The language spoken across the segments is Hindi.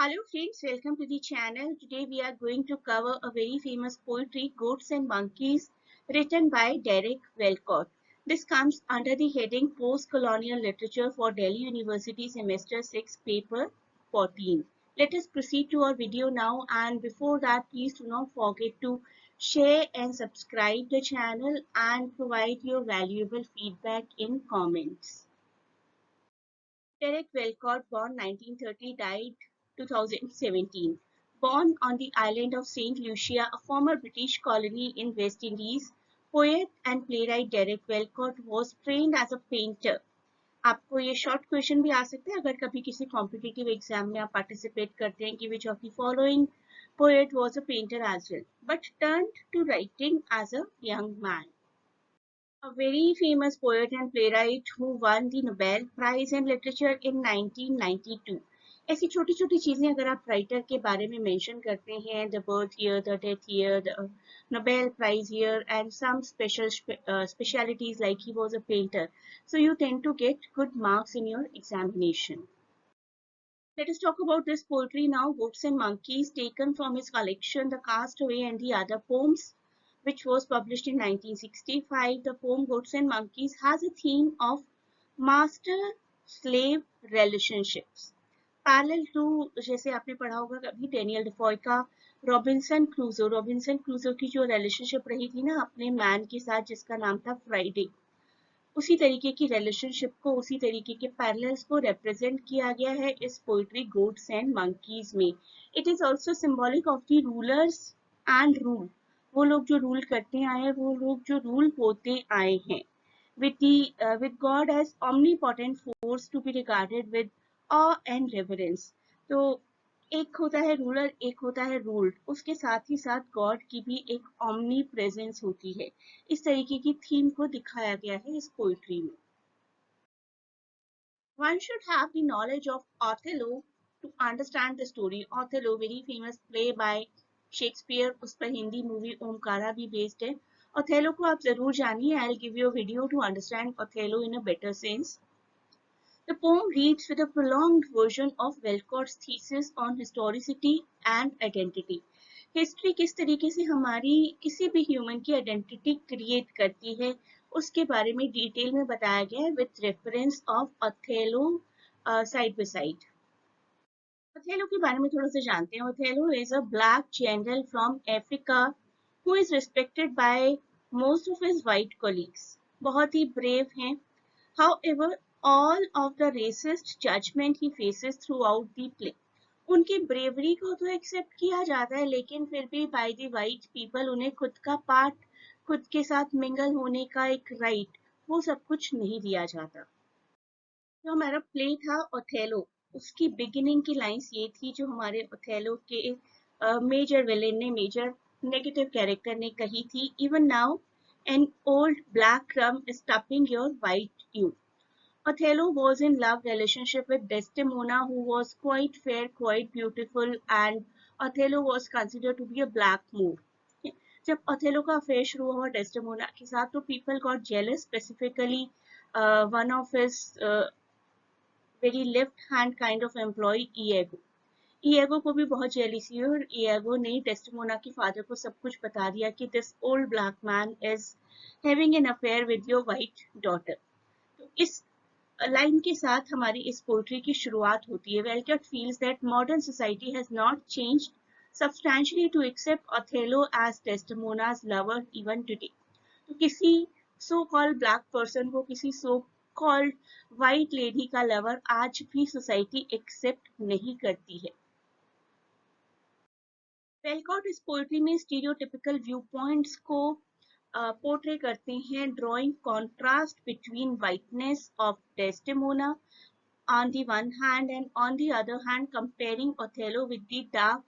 Hello friends, welcome to the channel. Today we are going to cover a very famous poetry, Goats and Monkeys, written by Derek Walcott. This comes under the heading Post-Colonial Literature for Delhi University Semester 6, Paper 14. Let us proceed to our video now, and before that please do not forget to share and subscribe the channel and provide your valuable feedback in comments. Derek Walcott, born 1930, died 2017. Born on the island of St. Lucia, a former British colony in West Indies, poet and playwright Derek Walcott was trained as a painter. आपको ये शॉर्ट क्वेश्चन भी आ सकता है अगर कभी किसी कॉम्पिटिटिव एग्जाम में आप पार्टिसिपेट करते हैं कि which of the following poet was a painter as well, but turned to writing as a young man. A very famous poet and playwright who won the Nobel Prize in Literature in 1992. ऐसी छोटी छोटी चीजें अगर आप राइटर के बारे में मेंशन करते हैं, the birth year, the death year, the Nobel Prize year, and some specialities like he was a painter, so you tend to get good marks in your examination. Let us talk about this poetry now. Goats and Monkeys, taken from his collection The Castaway and the Other Poems, which was published in 1965. The poem Goats and Monkeys has a theme of master-slave relationships. Parallel to, जैसे आपने पढ़ा होगा कभी डेनियल डिफॉय का रॉबिन्सन क्रूजो की जो रिलेशनशिप रही थी ना अपने मैन के साथ जिसका नाम था फ्राइडे, उसी तरीके की रिलेशनशिप को, उसी तरीके के पैरेलल्स को रिप्रेजेंट किया गया है इस पोइट्री गोट्स एंड मंकीज में. It is also symbolic of the rulers and rule. वो लोग जो रूल करते आए हैं, वो लोग जो रूल होते आए हैं, with God as omnipotent force to be regarded with awe and reverence. तो एक होता है रूलर, एक होता है रूल्ड, उसके साथ ही साथ गॉड की भी एक ऑमनी प्रेजेंस होती है. इस तरीके की थीम को दिखाया गया है इस पोइट्री में. One should have the knowledge of Othello to understand the story. Othello, very famous play by Shakespeare, उस पर हिंदी मूवी ओमकारा भी बेस्ड है. Othello को आप जरूर जानिए. I'll give you a video to understand Othello in a better sense. The poem reads with a prolonged version of Walcott's thesis on historicity and identity. History किस तरीके से हमारी किसी भी ह्यूमन की आइडेंटिटी क्रिएट करती है उसके बारे में डिटेल में बताया गया है with reference of Othello side by side. Othello के बारे में थोड़ा सा जानते हैं. Othello is a black general from Africa who is respected by most of his white colleagues. बहुत ही ब्रेव हैं. However, all of the racist judgment he faces throughout the play. उनकी ब्रेवरी को तो एक्सेप्ट किया जाता है लेकिन फिर भी बाय द वाइट पीपल उन्हें खुद का पार्ट, खुद के साथ मिंगल होने का एक राइट, वो सब कुछ नहीं दिया जाता. जो हमारा प्ले था ओथेलो, उसकी बिगिनिंग की लाइंस ये थी जो हमारे ओथेलो के मेजर विलेन ने, मेजर नेगेटिव कैरेक्टर ने कही थी. Even now an old black crumb is tapping your white hue. Othello was in love relationship with Desdemona, who was quite fair, quite beautiful, and Othello was considered to be a black moor. जब Othello का अफेयर शुरू हुआ Desdemona के साथ तो people got jealous, specifically one of his very left hand kind of employee, Iago. ईएगो को भी बहुत जेलिसी है और ईएगो ने डेस्टिमोना के फादर को सब कुछ बता दिया कि this old black man is having an affair with your white daughter. तो इस लाइन के साथ हमारी इस पोएट्री की शुरुआत होती है. Walcott feels that modern society has not changed substantially to accept Othello as Desdemona's lover even today. तो किसी so called black person को किसी so called white lady का लवर आज भी सोसाइटी एक्सेप्ट नहीं करती है. वेलकॉट इस पोएट्री में स्टीरियोटिपिकल व्यू पॉइंट्स को पोर्ट्रे करते हैं, drawing contrast between whiteness of Desdemona on the one hand and on the other hand comparing Othello with the dark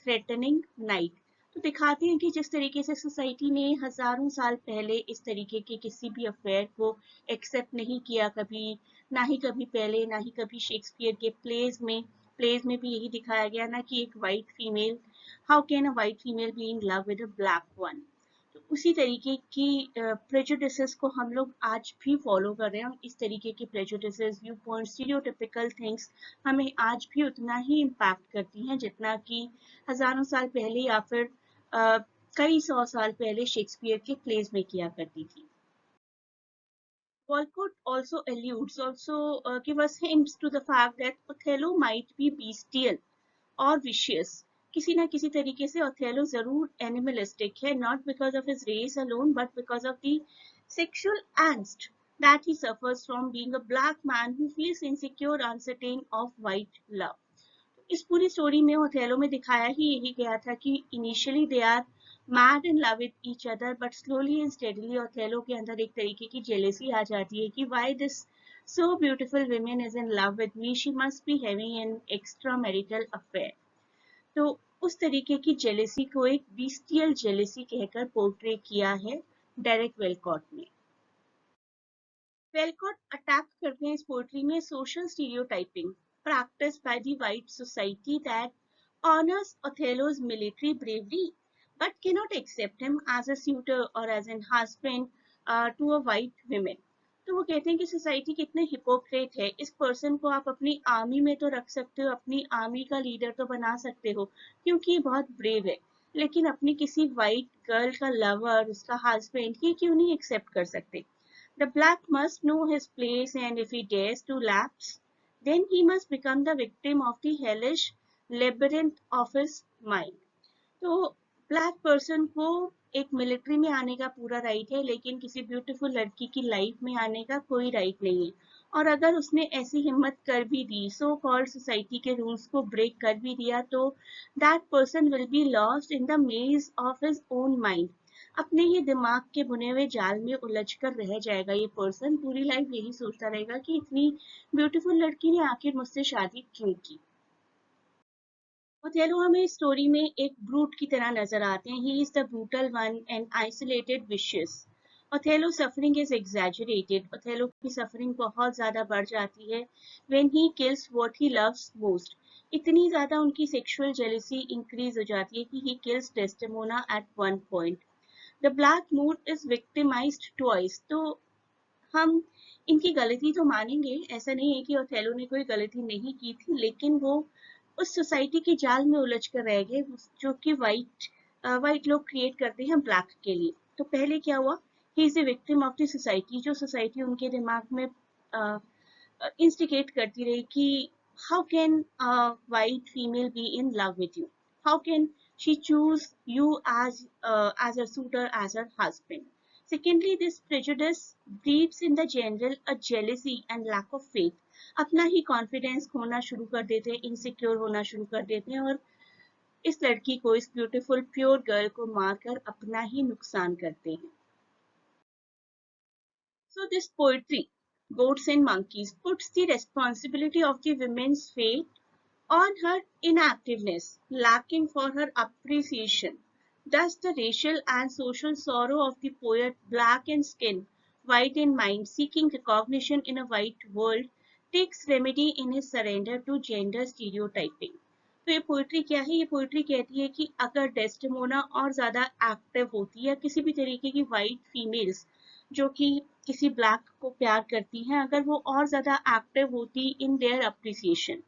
threatening night. तो दिखाते हैं कि जिस तरीके से सोसाइटी ने हजारों साल पहले इस तरीके के किसी भी अफेयर को एक्सेप्ट नहीं किया, कभी ना ही कभी पहले, ना ही कभी शेक्सपियर के प्लेज में भी यही दिखाया गया ना कि एक white female, how can a white female be in love with a black one. तो उसी तरीके की प्रेजुडिसेस को हम लोग आज भी फॉलो कर रहे हैं। इस तरीके की prejudices, view point, stereotypical things हमें आज भी उतना ही इम्पैक्ट करती हैं जितना कि हजारों साल पहले या फिर अ, कई सौ साल पहले शेक्सपियर के प्लेस में किया करती थी। Walcott also alludes, also give us hints to the fact that Othello might be bestial or vicious. किसी ना किसी तरीके से Othello जरूर animalistic है, not because of his race alone, but because of the sexual angst that he suffers from being a black man who feels insecure, uncertain of white love. इस पूरी स्टोरी में ओथेलो में दिखाया ही यही गया था कि initially they are mad in love with each other, but slowly and steadily Othello के अंदर एक तरीके की जेलेसी आ जाती है कि why this so beautiful woman is in love with me, she must be having an extra marital affair. तो उस तरीके की जेलेसी को एक बीस्टियल जेलेसी कहकर पोर्ट्रे किया है डायरेक्ट वेलकॉट ने। वेलकॉट अटैक करते हैं इस पोएट्री में social stereotyping practiced by the white society that honors Othello's military bravery but cannot accept him as a suitor or as an husband to a white woman। तो वो कहते हैं कि सोसाइटी कितने हिपोक्रेट है, इस पर्सन को आप अपनी आर्मी में तो रख सकते हो, अपनी आर्मी का लीडर तो बना सकते हो क्योंकि ये बहुत ब्रेव है, लेकिन अपनी किसी वाइट गर्ल का लवर, उसका हस्बैंड, ये क्यों नहीं एक्सेप्ट कर सकते। The black must know his place, and if he dares to lapse, then he must become the victim of the hellish labyrinth of his mind। तो ब्लैक पर्सन को एक मिलिट्री में आने का पूरा राइट है, लेकिन किसी ब्यूटीफुल लड़की की लाइफ में आने का कोई राइट नहीं है। और अगर उसने ऐसी हिम्मत कर भी दी, सो कॉल्ड सोसाइटी के रूल्स को ब्रेक कर भी दिया, तो that person will be lost in the मेज ऑफ हिज ओन माइंड। अपने ही दिमाग के बुने हुए जाल में उलझ कर रह जाएगा ये पर्सन, पूरी लाइफ यही सोचता रहेगा कि इतनी ब्यूटीफुल लड़की ने आखिर मुझसे शादी क्यों की। ओथेलो हमें स्टोरी में एक ब्रूट की तरह नजर आते हैं। He is the brutal one and isolated vicious. Othello suffering is exaggerated. Othello की सफरिंग बहुत ज्यादा बढ़ जाती है when he kills what he loves most. इतनी ज्यादा उनकी सेक्सुअल जेलसी इंक्रीज हो जाती है कि he kills Desdemona at one point. The black Moor is victimised twice. तो हम इनकी गलती तो मानेंगे, ऐसा नहीं है कि ओथेलो ने कोई गलती नहीं की थी, लेकिन वो उस सोसाइटी के जाल में उलझ कर रह गए जो कि वाइट लोग क्रिएट करते हैं ब्लैक के लिए। तो पहले क्या हुआ, he is the victim of the society. जो सोसाइटी उनके दिमाग में इंस्टिगेट करती रही कि how can white female be in love with you, how can she choose you as a suitor, as her husband। Secondly, this prejudice breeds in the general a jealousy and lack of faith। अपना ही कॉन्फिडेंस खोना शुरू कर देते हैं, इनसिक्योर होना शुरू कर देते हैं और इस लड़की को, इस ब्यूटीफुल प्योर गर्ल को मारकर अपना ही नुकसान करते हैं। So this poetry, Goats and Monkeys, puts the responsibility of the women's fate on her inactiveness, lacking for her appreciation. Thus the racial and social sorrow of the poet, black in skin, white in mind, seeking recognition in a white world, takes remedy in his surrender to gender stereotyping। तो ये पोइट्री क्या है, ये पोइट्री कहती है कि अगर डेस्टिमोना और ज्यादा एक्टिव होती या किसी भी तरीके की वाइट फीमेल्स जो कि किसी ब्लैक को प्यार करती हैं, अगर वो और ज्यादा एक्टिव होती इन देयर अप्रिसिएशन।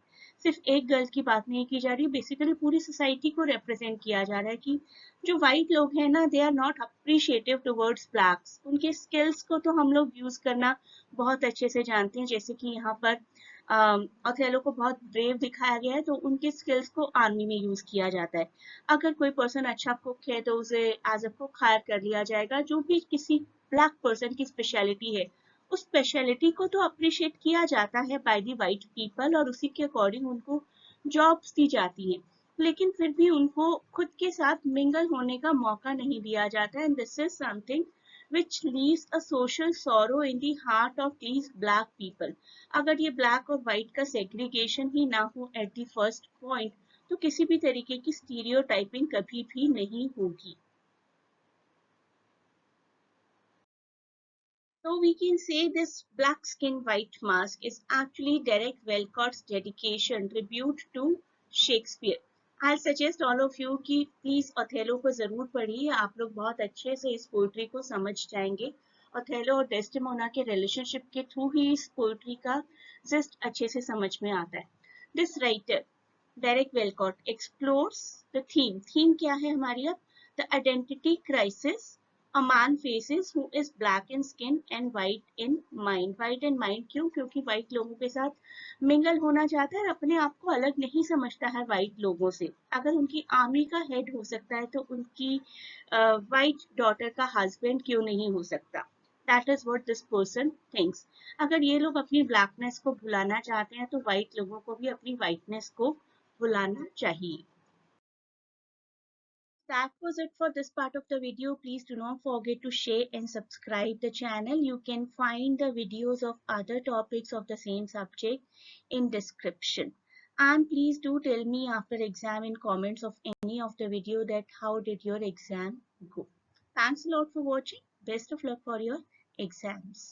सिर्फ एक गर्ल की बात नहीं की जा रही, बेसिकली पूरी सोसाइटी को रिप्रेजेंट किया जा रहा है कि जो वाइट लोग हैं ना, they are not appreciative towards blacks. उनके स्किल्स को तो हम लोग यूज करना बहुत अच्छे से जानते हैं, जैसे कि यहाँ पर ओथेलो को बहुत ब्रेव दिखाया गया है, तो उनके स्किल्स को आर्मी में यूज किया जाता है। अगर कोई पर्सन अच्छा कुक है तो उसे एज अ कुक हायर कर लिया जाएगा। जो भी किसी ब्लैक पर्सन की स्पेशलिटी है, उस स्पेशलिटी को तो अप्रिशिएट किया जाता है बाय द वाइट पीपल और उसी के अकॉर्डिंग उनको जॉब्स दी जाती हैं, लेकिन फिर भी उनको खुद के साथ मिंगल होने का मौका नहीं दिया जाता है। And this is something which leaves a social sorrow in the heart of these black people। अगर ये ब्लैक और व्हाइट का सेग्रीगेशन ही ना हो एट द फर्स्ट पॉइंट, तो किसी भी तरीके की स्टीरियोटाइपिंग कभी भी नहीं होगी। So we can say this black skin white mask is actually Derek Walcott's dedication tribute to Shakespeare। I suggest all of you कि प्लीज ओथेलो को जरूर पढ़िए, आप लोग बहुत अच्छे से इस पोइट्री को समझ जाएंगे। ओथेलो और डेस्टिमोना के रिलेशनशिप के थ्रू ही इस पोइट्री का जिस्ट अच्छे से समझ में आता है। This writer Derek Walcott explores the theme क्या है हमारी अब? The identity crisis a man faces who is black in skin and white in mind. White in mind क्यों? क्योंकि white लोगों के साथ मिंगल होना चाहता है और अपने आप को अलग नहीं समझता है white लोगों से। अगर उनकी आर्मी का हेड हो सकता है तो उनकी white डॉटर का हस्बैंड क्यों नहीं हो सकता? That is what this person thinks. अगर ये लोग अपनी ब्लैकनेस को भुलाना चाहते हैं तो व्हाइट लोगों को भी अपनी व्हाइटनेस को भुलाना चाहिए। That was it for this part of the video. Please do not forget to share and subscribe the channel. You can find the videos of other topics of the same subject in description. And please do tell me after exam in comments of any of the video that how did your exam go. Thanks a lot for watching. Best of luck for your exams.